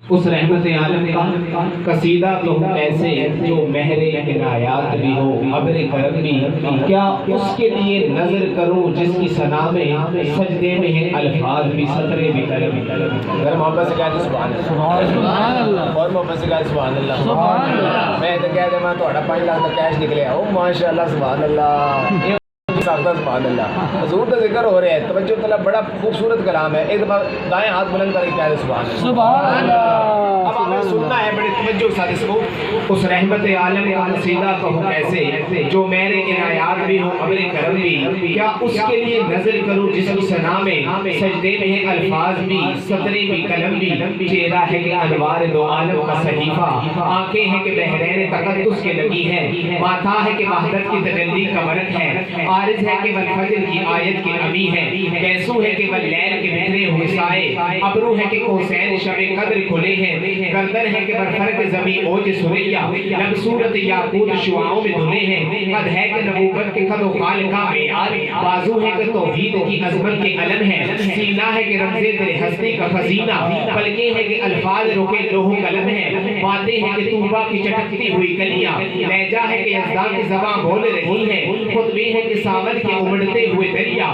اس رحمت عالم کا قصیدہ کہوں ایسے جو مہر عنایات بھی ہو ابر کرم بھی، کیا اس کے لیے نظر کروں جس کی ثنا میں سجدے میں ہیں الفاظ بھی سطرے بھی کرم۔ اگر محبت سے کہتے سبحان اللہ، اور محبت سے کہتے سبحان اللہ، میں تو کہہ دے میں تو 5 لاکھ کا کیش نکلے او ماشاءاللہ سبحان اللہ، سبحان اللہ۔ حضور کا ذکر ہو رہا ہے، توجہ طلب، بڑا خوبصورت کلام ہے۔ ایک دفعہ دائیں ہاتھ بلند کر کے کہہ دے سبحان اللہ۔ اب آپ نے سننا ہے بڑے توجہ کے ساتھ اس کو۔ اس رحمت عالم کا قصیدہ کہوں ایسے جو میرے عنایات بھی ہوں ابر کرم بھی، کیا اس کے لیے نظر کروں جس کی ثنا میں سجدے میں ہیں الفاظ بھی سطرے بھی قلم بھی۔ چہرہ ہے کہ انوار دو عالم کا صحیفہ، آنکھیں ہیں کہ بحرین تقدس کے لگی ہے، ماتھا ہے کہ وحدت کی تجلی کا مرک ہے، عارض ہے کہ والفجر کی آیت کے امی ہے، کیسو ہے کہ واللیل کے بکھرے ہوئے سائے، ابرو ہے کہ قوسین شب قدر کھلے ہیں، گردن ہے کہ برفرق زمین اوج سریا، لب صورت یاقوت شعاؤں میں دھلے ہیں، قد ہے کہ نبوت کے خد و خال کا معیار، بازو ہے کہ توحید کی عظمت کے علم ہے، سینہ ہے کہ رمز تیرے ہستی کا خزینہ، پلکیں ہے کہ الفاظ رکے لوح قلم ہے، باتیں ہیں کہ طوبہ کی چٹکتی ہوئی کلیاں، لہجہ ہے کہ یزدان کی زبان بول رہی ہے، خطبے ہے کہ ساون کے امڑتے ہوئے دریا،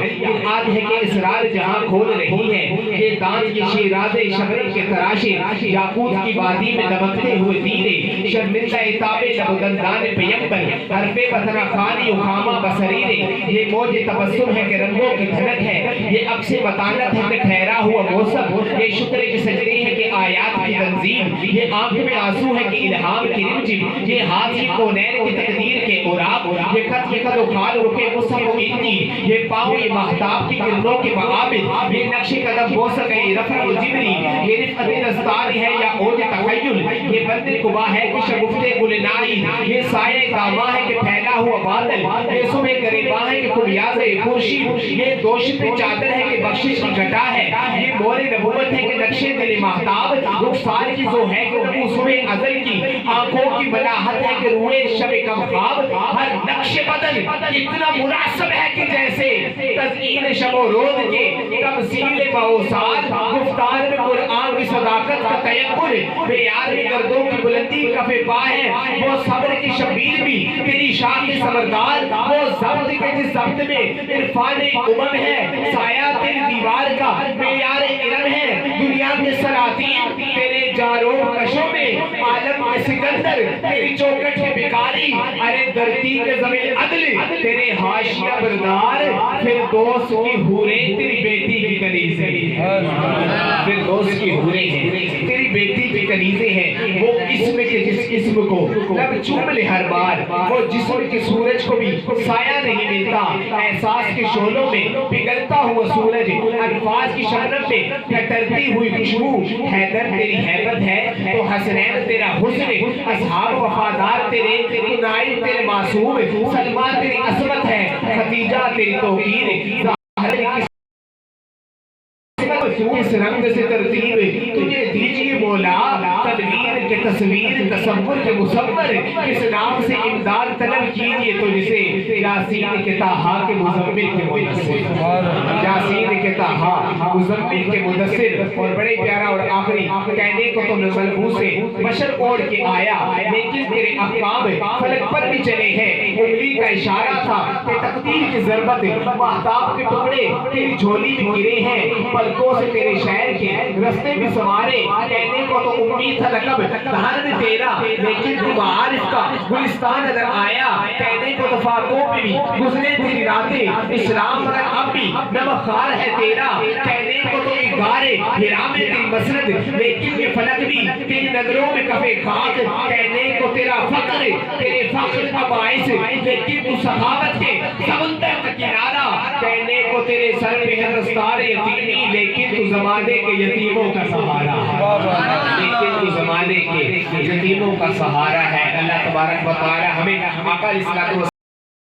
آج ہے کہ اسرار جہاں کھول رہی ہے، یہ دانت کی شیراز شبنم کے تراشے، یاقوت کی وادی میں دمکتے ہوئے تیرے، شرمندہ اتاب لب دندان پیمبر، حرف بطرہ خانی و خامہ بصریرے، یہ موج تبسم ہے کہ رنگوں کی دھنک ہے، یہ عکس مطانت ہے کہ ٹھہرا ہوا موسم، یہ شکر کی سجدے ہے کہ آیات کی تنظیم، یہ آنکھ میں آنسو ہے کہ الہام کی رمجم، یہ ہاتھ ہی کونین کی تقدیر کے عراب، یہ خط و خال رکے مصحف و انجیل، یہ پاؤں یہ مہتاب کی کرنوں کے معابد، یہ نقش قدم بو سکے رفع و جبری، یہ رفعت دستار ہے یا اوج تخیل، یہ بند قبا ہے کہ شگفت گلنائی، یہ سایہ داما ہے کہ پھیلا ہوا بادل، یہ صبح گریباں ہے کہ خمیاز خورشید، یہ دوش پہ چادر ہے کہ بخشش کی گھٹا ہے، یہ مور نبوت ہے کہ نقش دل مہتاب، رخسار کی زو ہے کہ صبح ازل کی، آنکھوں کی ملاحت ہے کہ روئے شب کم خواب، ہر نقش بدل اتنا مناسب ہے کہ جیسے تزئین شب و روز کے تمثیل باوساد، گفتار میں قرآن کی صداقت کا تیقن، بیار میں گردوں کی بلندی کف پا ہے، وہ صبر کی شبیر بھی تیری شاخ سمردار، وہ ضبط کے جس ضبط میں عرفان امم ہے، سایہ تیری دیوار کا بیار علم ہے، دنیا کے سلاطین تیرے جاروب کشوں میں، عالم کے سکندر تیری چوکٹ کی بیکاری، ارے دھرتی کے زمین عدل تیرے حاشیہ بردار، پھر دوست کی حوریں تیری بیٹی کی کنیزیں، پھر دوست کی حوریں ہیں تیری بیٹی کی کنیزیں ہیں، وہ اسم کے جس اسم کو لب چوم لے ہر بار، وہ جسم کے سورج کو بھی سایہ نہیں ملتا، احساس کے شعلوں میں پگھلتا ہوا سورج، الفاظ کی شبنم میں پھٹرتی ہوئی خوشبو، حیدر تیری حیبت ہے تو حسنین تیرا حسن، اصحاب وفادار تیرے، کنائل تیرے معصوم، سلمہ تیری عصمت ہے، خدیجہ تیری توقیر، اس رنگ سے ترتیب تجھے دیجئے مولا، تدبیر کے تصویر تصور کے مصور، کس نام سے امداد طلب کیجئے تجھ سے، یاسین کے طٰہٰ کے مزمل کے مدثر، یاسین کے طٰہٰ مزمل کے مدثر، اور بڑے پیارا اور آخری کہنے کو تم ملبوس سے بشر اوڑھ کے آیا، لیکن تیرے احکام فلک پر بھی چلے ہیں، انگلی کا اشارہ تھا کہ تقدیر کی ضربت، مہتاب کے ٹکڑے تیری جھولی میں گرے ہیں، پلکوں سے تیرے شہر کے رستے بھی سوارے، کہنے کو تو امید تھا لقب دہن میں تیرا، لیکن تو معارف کا گلستان نظر آیا، کہنے کو تو فاقوں پہ بھی گزرے تیری راتیں، اسلام مگر اب بھی نمخار ہے تیرا، کہنے کو تو اگار ہرا میں تیری مسرد، لیکن یہ فلک بھی تیری نظروں میں کفے خاک، کہنے کو تیرا فقر تیرے فخر کا باعث، لیکن تو سخاوت کے سمندر کا کنارہ، کہنے کو تیرے سر پہ ہے دستار یتیمی، لیکن تو زمانے کے یتیموں کا سہارا ہے، لیکن تو زمانے کے یتیموں کا سہارا ہے۔ اللہ تبارک و تعالی ہمیں آقا علیہ الصلوۃ